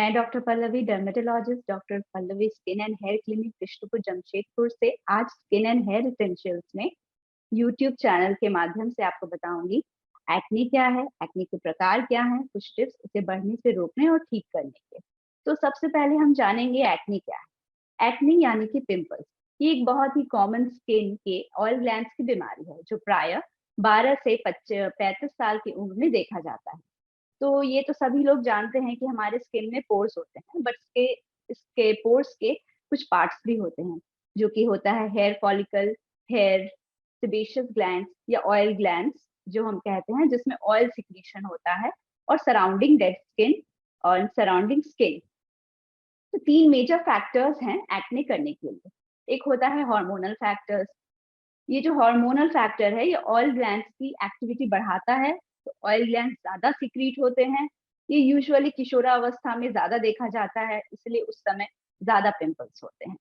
मैं doctor Pallavi, dermatologist, doctor Pallavi skin and hair clinic, Krishnapur, Jamshedpur से आज स्किन एंड हेयर एसेंशियल्स में यूट्यूब चैनल के माध्यम से आपको बताऊंगी एक्ने क्या है, एक्ने के प्रकार क्या हैं, कुछ टिप्स इसे बढ़ने से रोकने और ठीक करने के। तो सबसे पहले हम जानेंगे एक्ने क्या है। एक्ने यानी कि पिंपल्स, ये एक बहुत ही कॉमन स्किन के ऑयल ग्लैंड्स की बीमारी है जो प्राय 12 से 35 साल की उम्र में देखा जाता है। तो ये तो सभी लोग जानते हैं कि हमारे स्किन में पोर्स होते हैं, बट इसके पोर्स के कुछ पार्ट्स भी होते हैं, जो कि होता है hair follicle, hair, sebaceous glands या ऑयल ग्लैंड्स जो हम कहते हैं, जिसमें ऑयल सिक्रीशन होता है, और सराउंडिंग डेड स्किन और सराउंडिंग स्किन। तो तीन मेजर फैक्टर्स हैं एक्ने करने के लिए। एक होता है हार्मोनल फैक्टर्स। ये जो हार्मोनल फैक्टर है, ये ऑयल ग्लैंड्स की एक्टिविटी बढ़ाता है, तो ऑयल ग्लैंड्स ज्यादा सिक्रीट होते हैं। ये यूजुअली किशोरावस्था में ज्यादा देखा जाता है, इसलिए उस समय ज्यादा पिंपल्स होते हैं।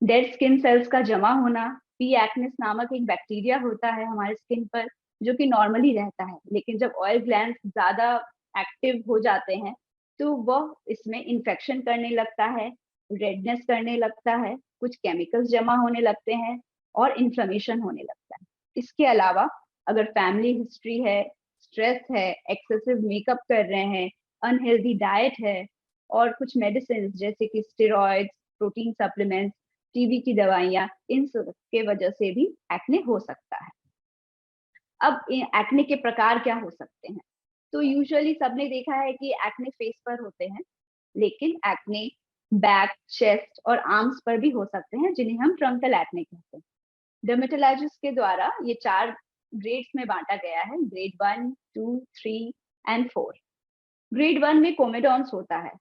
डेड स्किन सेल्स का जमा होना, पी एक्नेस नामक एक बैक्टीरिया होता है हमारे स्किन पर, जो कि नॉर्मली रहता है, लेकिन जब ऑयल ग्लैंड्स ज्यादा एक्टिव हो जाते हैं तो वह इसमें इन्फेक्शन करने लगता है, रेडनेस करने लगता है, कुछ केमिकल्स जमा होने लगते हैं और इन्फ्लेमेशन होने लगता है। इसके अलावा अगर फैमिली हिस्ट्री है, स्ट्रेस है, एक्सेसिव मेकअप कर रहे हैं, अनहेल्दी डाइट है, और कुछ मेडिसिन जैसे कि स्टेरॉइड्स, प्रोटीन सप्लीमेंट्स, टीबी की दवाइयां, इन सब के वजह से भी एक्ने हो सकता है। अब एक्ने के प्रकार क्या हो सकते हैं? तो यूजुअली सबने देखा है कि एक्ने फेस पर होते हैं, लेकिन एक्ने बैक, चेस्ट और आर्म्स पर भी हो सकते हैं, जिन्हें हम ट्रंकल एक्ने कहते हैं। डर्मेटोलॉजिस्ट के द्वारा ये 4 ग्रेड्स में बांटा गया है, ग्रेड 1, 2, 3 एंड 4। ग्रेड 1 में कोमेडॉन्स होता है।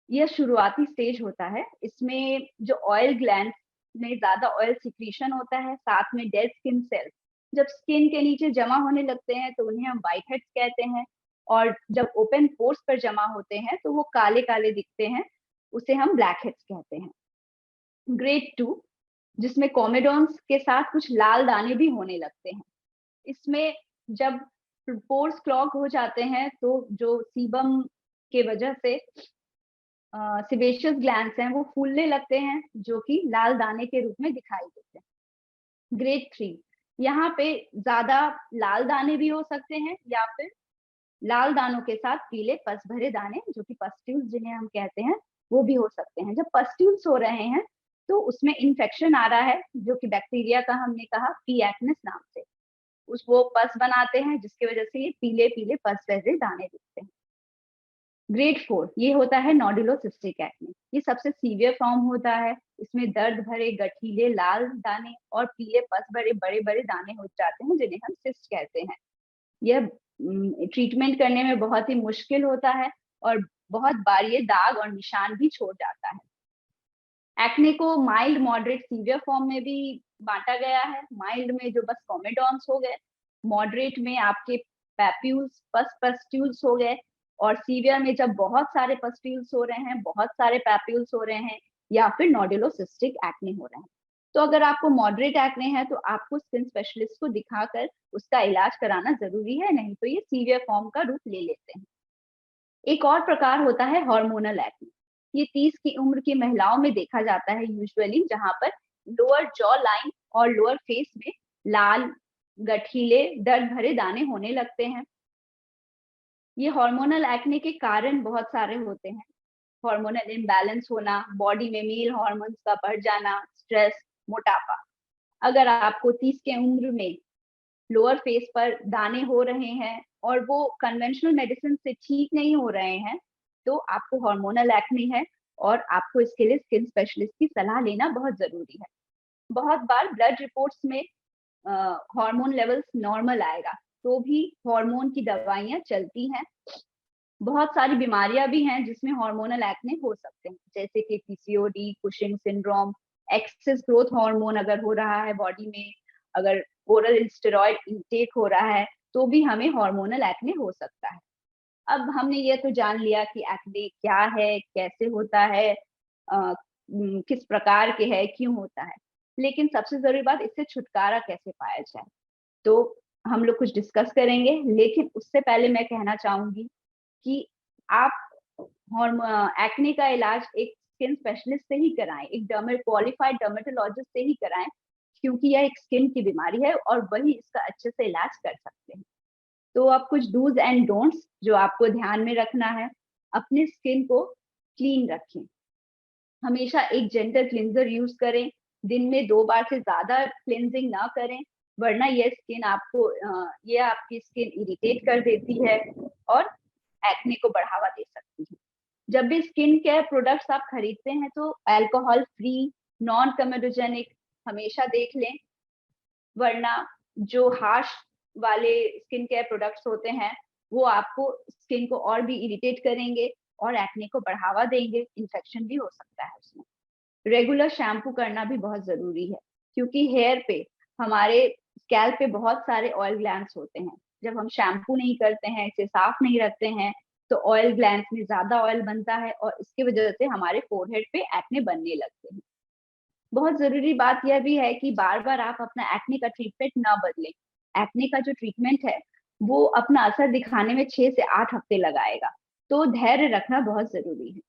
यह शुरुआती स्टेज होता है। इसमें जो ऑयल ग्लैंड में ज्यादा ऑयल सिक्रीशन होता है, साथ में डेड स्किन सेल्स जब स्किन के नीचे जमा होने लगते हैं तो उन्हें हम व्हाइट हेड्स कहते हैं, और जब ओपन पोर्स पर जमा होते हैं तो वो काले काले दिखते हैं, उसे हम ब्लैक हेड्स कहते हैं। ग्रेड 2, जिसमें कोमेडॉन्स के साथ कुछ लाल दाने भी होने लगते हैं। इसमें जब पोर्स क्लॉग हो जाते हैं तो जो सीबम के वजह से सिबेशियस ग्लैंड्स हैं वो फूलने लगते हैं, जो कि लाल दाने के रूप में दिखाई देते हैं। ग्रेड 3, यहाँ पे ज्यादा लाल दाने भी हो सकते हैं, या फिर लाल दानों के साथ पीले पस भरे दाने, जो कि पस्ट्यूल्स जिन्हें हम कहते हैं, वो भी हो सकते हैं। जब पस्ट्यूल्स हो रहे हैं तो उसमें इन्फेक्शन आ रहा है, जो कि बैक्टीरिया का हमने कहा पी एक्नेस नाम से, उस वो पस बनाते हैं, जिसकी वजह से ये पीले पीले पस भरे दाने दिखते हैं। ग्रेड 4, ये होता है नोडुलोसिस्टिक एक्ने। ये सबसे सीवियर फॉर्म होता है। इसमें दर्द भरे गठीले लाल दाने और पीले पस भरे बड़े बड़े दाने हो जाते हैं, जिन्हें हम सिस्ट कहते हैं। यह ट्रीटमेंट करने में बहुत ही मुश्किल होता है, और बहुत बार ये दाग और निशान भी छोड़ जाता है। एक्ने को माइल्ड, मॉडरेट, सीवियर फॉर्म में भी बांटा गया है। माइल्ड में जो बस कोमेडॉन्स हो गए, मॉडरेट में आपके पैप्यूल्स, पस्ट्यूल्स हो गए, और सीवियर में जब बहुत सारे पस्ट्यूल्स हो रहे हैं, बहुत सारे पैप्यूल्स हो रहे हैं, या फिर नोडुलोसिस्टिक एक्ने हो रहे हैं। तो अगर आपको मॉडरेट एक्ने है तो आपको स्किन स्पेशलिस्ट को दिखाकर उसका इलाज कराना जरूरी है, नहीं तो ये सीवियर फॉर्म का रूप ले लेते हैं। एक और प्रकार होता है हार्मोनल एक्ने। ये 30 की उम्र की महिलाओं में देखा जाता है यूजुअली, जहां पर लोअर जॉ लाइन और लोअर फेस में लाल, गठीले, दर्द भरे दाने होने लगते हैं। ये हार्मोनल एक्ने के कारण बहुत सारे होते हैं। हार्मोनल इम्बैलेंस होना, बॉडी में मेल हार्मोन्स का बढ़ जाना, स्ट्रेस, मोटापा। अगर आपको 30 के उम्र में लोअर फेस पर दाने हो रहे हैं और वो कन्वेंशनल मेडिसिन से ठीक नहीं हो रहे हैं, तो आपको हार्मोनल एक्ने है, और आपको इसके लिए स्किन स्पेशलिस्ट की सलाह लेना बहुत जरूरी है। बहुत बार ब्लड रिपोर्ट्स में हार्मोन लेवल्स नॉर्मल आएगा, तो भी हार्मोन की दवाइयां चलती हैं। बहुत सारी बीमारियां भी हैं जिसमें हार्मोनल एक्ने हो सकते हैं, जैसे कि PCOD, Cushing syndrome, excess growth hormone अगर हो रहा है बॉडी में, अगर ओरल स्टेरॉइड इंटेक हो रहा है, तो भी हमें हार्मोनल एक्ने हो सकता है। अब हमने ये तो जान लिया कि एक्ने क्या है, कैसे होता है, किस प्रकार के है, क्यों होता है, लेकिन सबसे जरूरी बात, इससे छुटकारा कैसे पाया जाए, तो हम लोग कुछ डिस्कस करेंगे। लेकिन उससे पहले मैं कहना चाहूंगी कि आप एक्ने का इलाज एक स्किन स्पेशलिस्ट से ही कराएं, एक क्वालिफाइड डर्मेटोलॉजिस्ट से ही कराएं, क्योंकि यह एक स्किन की बीमारी है और वही इसका अच्छे से इलाज कर सकते हैं। तो अब कुछ डूज एंड डोंट्स जो आपको ध्यान में रखना है, अपने स्किन को क्लीन रखें, हमेशा एक जेंटल क्लिंजर यूज करें, दिन में 2 बार से ज्यादा क्लिंजिंग ना करें, वरना ये आपकी स्किन इरिटेट कर देती है और एक्ने को बढ़ावा दे सकती है। जब भी स्किन केयर प्रोडक्ट्स आप खरीदते हैं तो अल्कोहल फ्री, नॉन कमेडोजेनिक हमेशा देख लें, वरना जो हार्श वाले स्किन केयर प्रोडक्ट्स होते हैं वो आपको स्किन को और भी इरिटेट करेंगे और एक्ने को बढ़ावा देंगे, इन्फेक्शन भी हो सकता है उसमें। रेगुलर शैम्पू करना भी बहुत जरूरी है, क्योंकि हेयर पे हमारे स्कैल्प पे बहुत सारे ऑयल ग्लैंड्स होते हैं। जब हम शैम्पू नहीं करते हैं, इसे साफ नहीं रखते हैं, तो ऑयल ग्लैंड्स में ज्यादा ऑयल बनता है और इसकी वजह से हमारे फोरहेड पे एक्ने बनने लगते हैं। बहुत जरूरी बात यह भी है कि बार बार आप अपना एक्ने का ट्रीटमेंट ना बदलें। एक्ने का जो ट्रीटमेंट है वो अपना असर दिखाने में 6 से 8 हफ्ते लगाएगा, तो धैर्य रखना बहुत जरूरी है।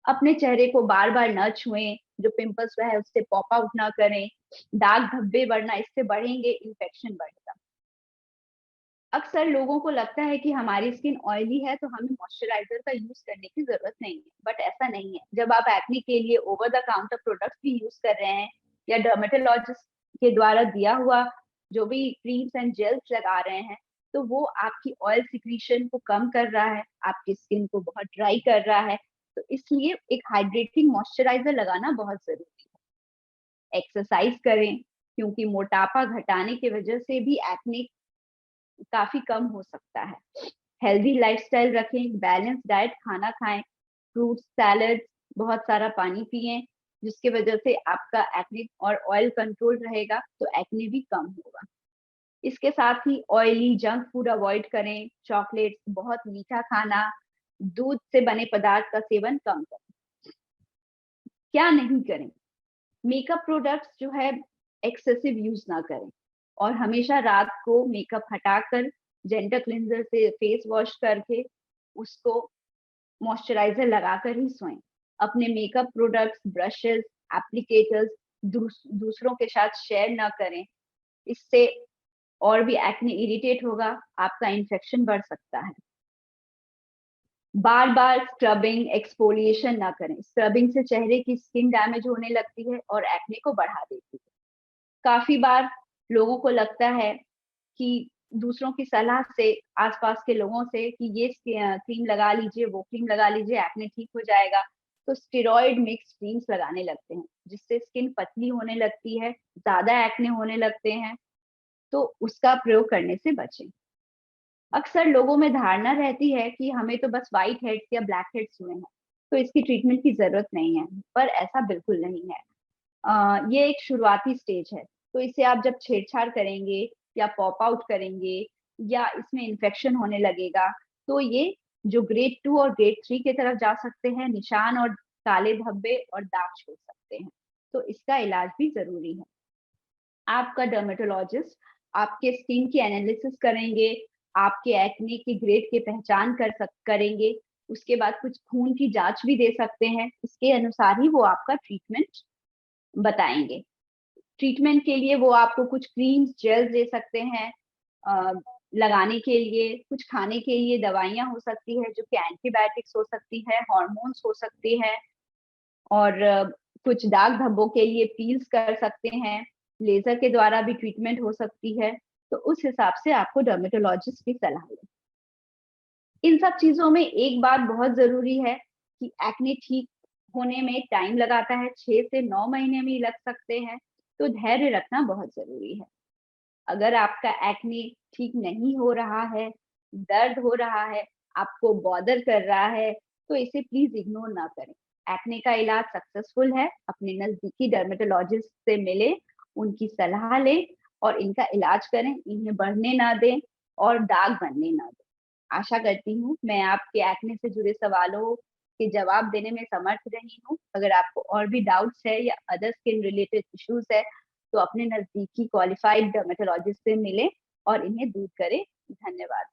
अपने चेहरे को बार बार न छुएं, जो पिंपल्स है उससे पॉप आउट ना करें, दाग धब्बे वरना इससे बढ़ेंगे, इन्फेक्शन बढ़ेगा। अक्सर लोगों को लगता है कि हमारी स्किन ऑयली है तो हमें मॉइस्चराइजर का यूज करने की जरूरत नहीं है, बट ऐसा नहीं है। जब आप एक्ने के लिए ओवर द काउंटर प्रोडक्ट्स भी यूज कर रहे हैं या डर्मेटोलॉजिस्ट के द्वारा दिया हुआ जो भी क्रीम्स एंड जेल्स लगा रहे हैं, तो वो आपकी ऑयल सिक्रीशन को कम कर रहा है, आपकी स्किन को बहुत ड्राई कर रहा है। तो इसलिए एक हाइड्रेटिंग मॉइस्चराइजर लगाना बहुत जरूरी है। एक्सरसाइज करें, क्योंकि मोटापा घटाने की वजह से भी एक्ने काफी कम हो सकता है। हेल्दी लाइफस्टाइल रखें, बैलेंस डाइट खाना खाएं, फ्रूट्स, सैलड, बहुत सारा पानी पिएं, जिसकी वजह से आपका एक्ने और ऑयल कंट्रोल रहेगा तो एक्ने भी कम होगा। इसके साथ ही ऑयली जंक फूड अवॉइड करें, चॉकलेट्स, बहुत मीठा खाना, दूध से बने पदार्थ का सेवन कम करें। क्या नहीं करें? मेकअप प्रोडक्ट्स जो है एक्सेसिव यूज ना करें और हमेशा रात को मेकअप हटाकर जेंटल क्लिंजर से फेस वॉश करके उसको मॉइस्चराइजर लगाकर ही सोएं। अपने मेकअप प्रोडक्ट्स, ब्रशेस, एप्लीकेटर्स दूसरों के साथ शेयर ना करें, इससे और भी एक्ने इरिटेट होगा, आपका इन्फेक्शन बढ़ सकता है। बार बार स्क्रबिंग, एक्सफोलिएशन ना करें, स्क्रबिंग से चेहरे की स्किन डैमेज होने लगती है और एक्ने को बढ़ा देती है। काफी बार लोगों को लगता है कि दूसरों की सलाह से, आसपास के लोगों से कि ये क्रीम लगा लीजिए, वो क्रीम लगा लीजिए, एक्ने ठीक हो जाएगा, तो स्टेरॉइड मिक्स क्रीम्स लगाने लगते हैं, जिससे स्किन पतली होने लगती है, ज्यादा एक्ने होने लगते हैं, तो उसका प्रयोग करने से बचें। अक्सर लोगों में धारणा रहती है कि हमें तो बस व्हाइट हेड्स या ब्लैक हेड्स हुए हैं, तो इसकी ट्रीटमेंट की जरूरत नहीं है, पर ऐसा बिल्कुल नहीं है। ये एक शुरुआती स्टेज है, तो इसे आप जब छेड़छाड़ करेंगे या पॉप आउट करेंगे या इसमें इन्फेक्शन होने लगेगा, तो ये जो ग्रेड 2 और ग्रेड 3 की तरफ जा सकते हैं, निशान और काले धब्बे और दाग छोड़ सकते हैं, तो इसका इलाज भी जरूरी है। आपका डर्मेटोलॉजिस्ट आपके स्किन की एनालिसिस करेंगे, आपके एक्ने की ग्रेड की पहचान करेंगे, उसके बाद कुछ खून की जांच भी दे सकते हैं, इसके अनुसार ही वो आपका ट्रीटमेंट बताएंगे। ट्रीटमेंट के लिए वो आपको कुछ क्रीम्स, जेल्स दे सकते हैं लगाने के लिए, कुछ खाने के लिए दवाइयाँ हो सकती है जो कि एंटीबायोटिक्स हो सकती है, हार्मोन्स हो सकती है और कुछ दाग धब्बों के लिए पील्स कर सकते हैं, लेजर के द्वारा भी ट्रीटमेंट हो सकती है, तो उस हिसाब से आपको डर्मेटोलॉजिस्ट की सलाह लें। इन सब चीज़ों में एक बात बहुत ज़रूरी है कि एक्ने ठीक होने में टाइम लगाता है, 6 से 9 महीने भी लग सकते हैं, तो धैर्य रखना बहुत ज़रूरी है। अगर आपका एक्ने ठीक नहीं हो रहा है, दर्द हो रहा है, आपको बॉदर कर रहा है, तो इसे प्लीज़ इग्नोर ना करें। एक्ने का इलाज सक्सेसफुल है, अपने नज़दीकी डर्मेटोलॉजिस्ट से मिलें, उनकी सलाह लें और इनका इलाज करें, इन्हें बढ़ने ना दें और दाग बनने ना दें। आशा करती हूँ मैं आपके एक्ने से जुड़े सवालों के जवाब देने में समर्थ रही हूँ। अगर आपको और भी डाउट्स है या अदर स्किन रिलेटेड इश्यूज है, तो अपने नजदीकी क्वालिफाइड डर्मेटोलॉजिस्ट से मिलें और इन्हें दूर करें। धन्यवाद।